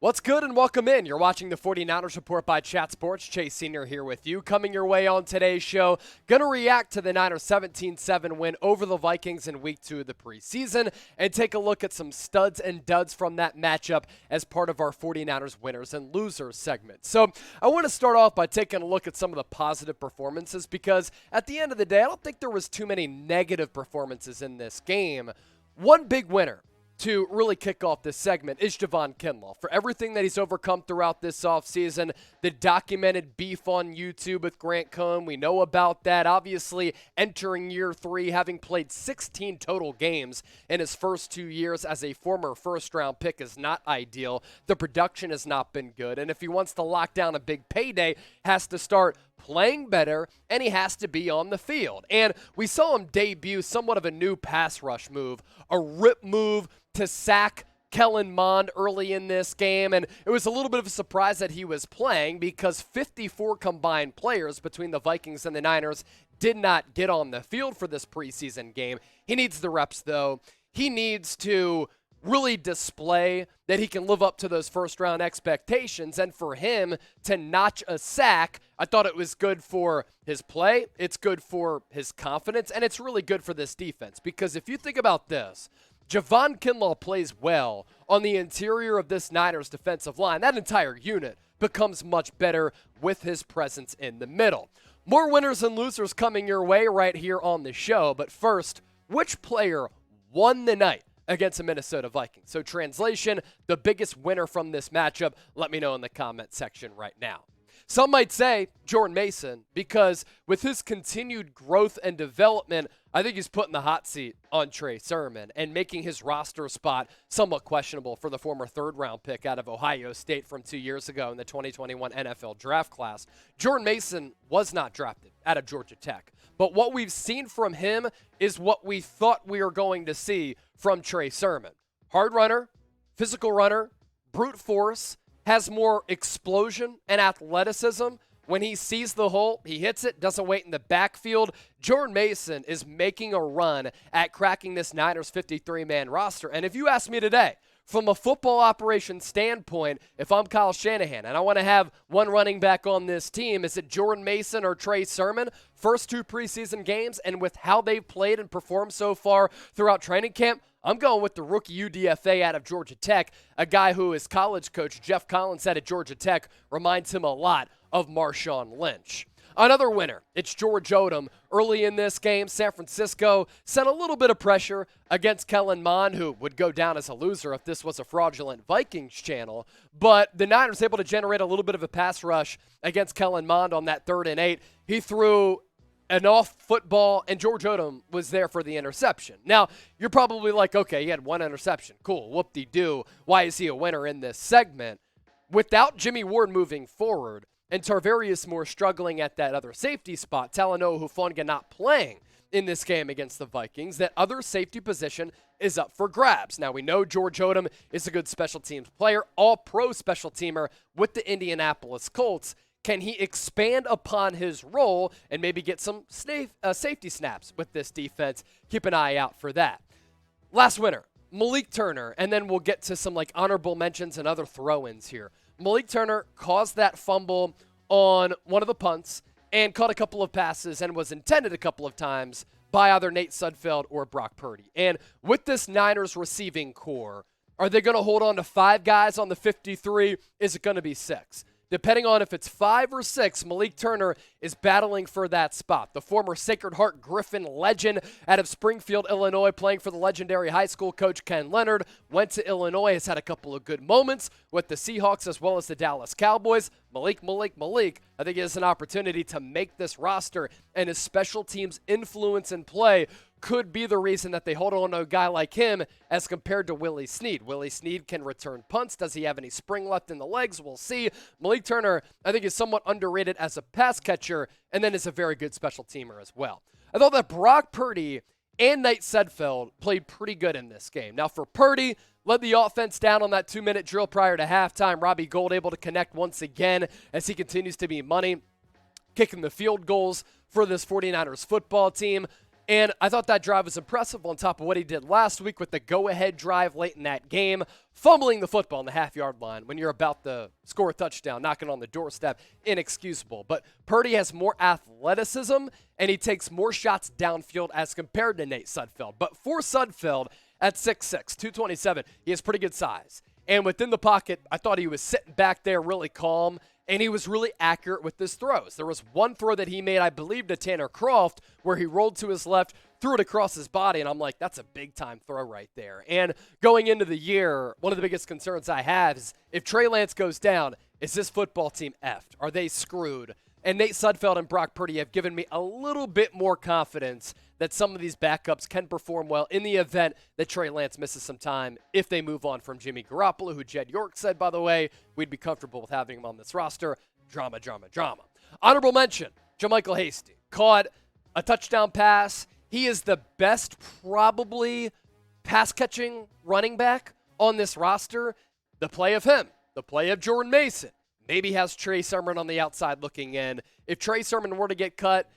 What's good and welcome in. You're watching the 49ers Report by Chat Sports. Chase Sr. here with you. Coming your way on today's show, going to react to the Niners 17-7 win over the Vikings in Week 2 of the preseason and take a look at some studs and duds from that matchup as part of our 49ers winners and losers segment. So I want to start off by taking a look at some of the positive performances because at the end of the day, I don't think there was too many negative performances in this game. One big winner to really kick off this segment is Javon Kinlaw. For everything that he's overcome throughout this offseason, the documented beef on YouTube with Grant Cohn, we know about that. Obviously, entering year 3, having played 16 total games in his first 2 years as a former first-round pick is not ideal. The production has not been good, and if he wants to lock down a big payday, has to start playing better, and he has to be on the field. And we saw him debut somewhat of a new pass rush move, a rip move to sack Kellen Mond early in this game, and it was a little bit of a surprise that he was playing because 54 combined players between the Vikings and the Niners did not get on the field for this preseason game. He needs the reps, though. He needs to really display that he can live up to those first-round expectations, and for him to notch a sack, I thought it was good for his play, it's good for his confidence, and it's really good for this defense because if you think about this, Javon Kinlaw plays well on the interior of this Niners defensive line. That entire unit becomes much better with his presence in the middle. More winners and losers coming your way right here on the show, but first, which player won the night against the Minnesota Vikings? So translation, the biggest winner from this matchup, let me know in the comment section right now. Some might say Jordan Mason because with his continued growth and development, I think he's putting the hot seat on Trey Sermon and making his roster spot somewhat questionable for the former third-round pick out of Ohio State from 2 years ago in the 2021 NFL draft class. Jordan Mason was not drafted out of Georgia Tech, but what we've seen from him is what we thought we were going to see from Trey Sermon. Hard runner, physical runner, brute force, has more explosion and athleticism. When he sees the hole, he hits it, doesn't wait in the backfield. Jordan Mason is making a run at cracking this Niners 53-man roster. And if you ask me today, from a football operation standpoint, if I'm Kyle Shanahan and I want to have one running back on this team, is it Jordan Mason or Trey Sermon? First 2 preseason games, and with how they've played and performed so far throughout training camp, I'm going with the rookie UDFA out of Georgia Tech, a guy who his college coach, Jeff Collins, said at Georgia Tech reminds him a lot of Marshawn Lynch. Another winner, it's George Odum. Early in this game, San Francisco sent a little bit of pressure against Kellen Mond, who would go down as a loser if this was a fraudulent Vikings channel. But the Niners able to generate a little bit of a pass rush against Kellen Mond on that 3rd and 8. He threw an off football, and George Odum was there for the interception. Now, you're probably like, okay, he had one interception. Cool, whoop-de-doo. Why is he a winner in this segment? Without Jimmy Ward moving forward and Tarvarius Moore struggling at that other safety spot, Talanoa Hufanga not playing in this game against the Vikings, that other safety position is up for grabs. Now, we know George Odum is a good special teams player, all-pro special teamer with the Indianapolis Colts. Can he expand upon his role and maybe get some safety snaps with this defense? Keep an eye out for that. Last winner, Malik Turner, and then we'll get to some honorable mentions and other throw-ins here. Malik Turner caused that fumble on one of the punts and caught a couple of passes and was intended a couple of times by either Nate Sudfeld or Brock Purdy. And with this Niners receiving core, are they going to hold on to 5 guys on the 53? Is it going to be 6? Depending on if it's 5 or 6, Malik Turner is battling for that spot. The former Sacred Heart Griffin legend out of Springfield, Illinois, playing for the legendary high school coach Ken Leonard, went to Illinois, has had a couple of good moments with the Seahawks as well as the Dallas Cowboys. Malik, I think he has an opportunity to make this roster, and his special teams influence and play could be the reason that they hold on to a guy like him as compared to Willie Snead. Willie Snead can return punts. Does he have any spring left in the legs? We'll see. Malik Turner, I think, is somewhat underrated as a pass catcher and then is a very good special teamer as well. I thought that Brock Purdy and Nate Sudfeld played pretty good in this game. Now, for Purdy, led the offense down on that 2-minute drill prior to halftime. Robbie Gould able to connect once again as he continues to be money, kicking the field goals for this 49ers football team. And I thought that drive was impressive on top of what he did last week with the go-ahead drive late in that game, fumbling the football on the half-yard line when you're about to score a touchdown, knocking on the doorstep, inexcusable. But Purdy has more athleticism, and he takes more shots downfield as compared to Nate Sudfeld. But for Sudfeld, at 6'6", 227, he has pretty good size. And within the pocket, I thought he was sitting back there really calm, and he was really accurate with his throws. There was one throw that he made, I believe, to Tanner Croft, where he rolled to his left, threw it across his body, and I'm like, that's a big-time throw right there. And going into the year, one of the biggest concerns I have is if Trey Lance goes down, is this football team effed? Are they screwed? And Nate Sudfeld and Brock Purdy have given me a little bit more confidence that some of these backups can perform well in the event that Trey Lance misses some time if they move on from Jimmy Garoppolo, who Jed York said, by the way, we'd be comfortable with having him on this roster. Drama, drama, drama. Honorable mention, JaMychal Hasty caught a touchdown pass. He is the best probably pass-catching running back on this roster. The play of him, the play of Jordan Mason, maybe has Trey Sermon on the outside looking in. If Trey Sermon were to get cut,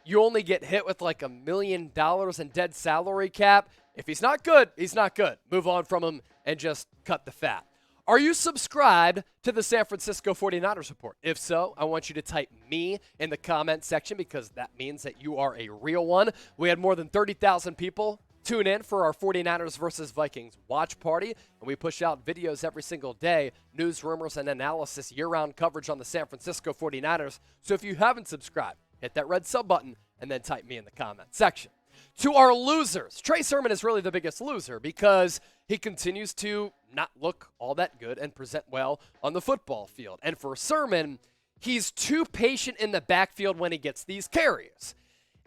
you only get hit with like $1 million in dead salary cap. If he's not good, he's not good. Move on from him and just cut the fat. Are you subscribed to the San Francisco 49ers report? If so, I want you to type me in the comment section because that means that you are a real one. We had more than 30,000 people tune in for our 49ers versus Vikings watch party, and we push out videos every single day, news, rumors, and analysis, year-round coverage on the San Francisco 49ers. So if you haven't subscribed, hit that red sub button and then type me in the comment section. To our losers, Trey Sermon is really the biggest loser because he continues to not look all that good and present well on the football field. And for Sermon, he's too patient in the backfield when he gets these carries.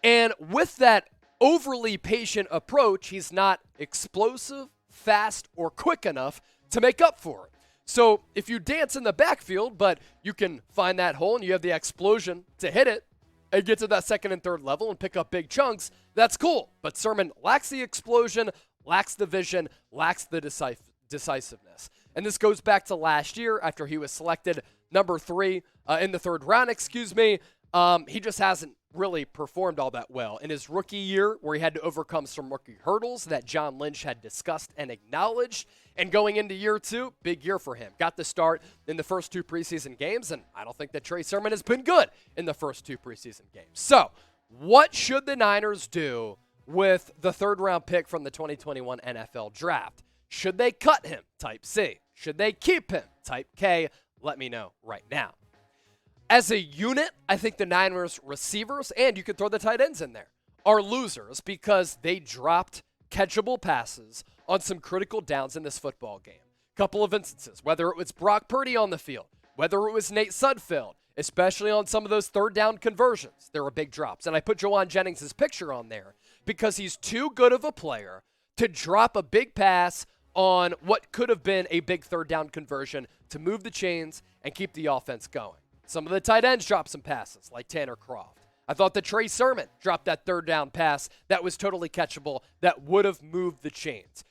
And with that overly patient approach, he's not explosive, fast, or quick enough to make up for it. So if you dance in the backfield, but you can find that hole and you have the explosion to hit it, and get to that second and third level and pick up big chunks, that's cool. But Sermon lacks the explosion, lacks the vision, lacks the decisiveness. And this goes back to last year after he was selected number 3 in the third round, he just hasn't really performed all that well. In his rookie year, where he had to overcome some rookie hurdles that John Lynch had discussed and acknowledged, and going into year 2, big year for him. Got the start in the first 2 preseason games, and I don't think that Trey Sermon has been good in the first 2 preseason games. So, what should the Niners do with the third-round pick from the 2021 NFL Draft? Should they cut him? Type C. Should they keep him? Type K. Let me know right now. As a unit, I think the Niners receivers, and you could throw the tight ends in there, are losers because they dropped catchable passes on some critical downs in this football game. Couple of instances, whether it was Brock Purdy on the field, whether it was Nate Sudfeld, especially on some of those third down conversions, there were big drops. And I put Jawan Jennings' picture on there because he's too good of a player to drop a big pass on what could have been a big third down conversion to move the chains and keep the offense going. Some of the tight ends dropped some passes, like Tanner Croft. I thought that Trey Sermon dropped that third down pass that was totally catchable that would have moved the chains.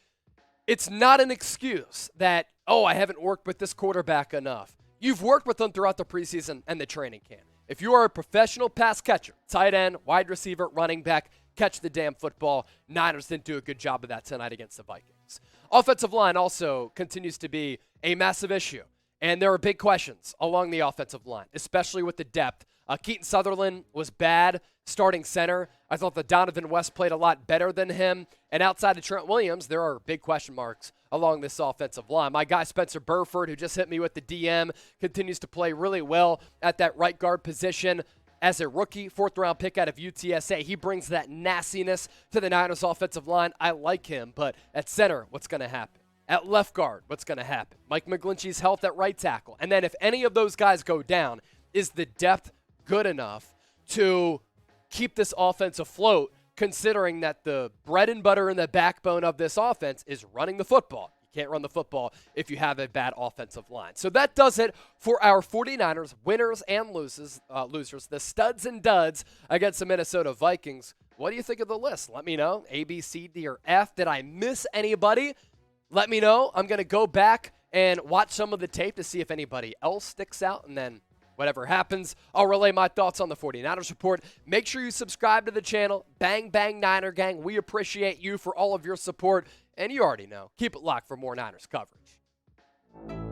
It's not an excuse that, I haven't worked with this quarterback enough. You've worked with them throughout the preseason and the training camp. If you are a professional pass catcher, tight end, wide receiver, running back, catch the damn football. Niners didn't do a good job of that tonight against the Vikings. Offensive line also continues to be a massive issue. And there are big questions along the offensive line, especially with the depth. Keaton Sutherland was bad starting center. I thought that Donovan West played a lot better than him. And outside of Trent Williams, there are big question marks along this offensive line. My guy Spencer Burford, who just hit me with the DM, continues to play really well at that right guard position. As a rookie, 4th-round pick out of UTSA, he brings that nastiness to the Niners offensive line. I like him, but at center, what's going to happen? At left guard, what's going to happen? Mike McGlinchey's health at right tackle. And then if any of those guys go down, is the depth good enough to keep this offense afloat, considering that the bread and butter and the backbone of this offense is running the football? You can't run the football if you have a bad offensive line. So that does it for our 49ers, winners and losers, the studs and duds against the Minnesota Vikings. What do you think of the list? Let me know. A, B, C, D, or F. Did I miss anybody? Let me know. I'm going to go back and watch some of the tape to see if anybody else sticks out, and then Whatever happens, I'll relay my thoughts on the 49ers report. Make sure you subscribe to the channel. Bang, bang, Niner Gang. We appreciate you for all of your support. And you already know, keep it locked for more Niners coverage.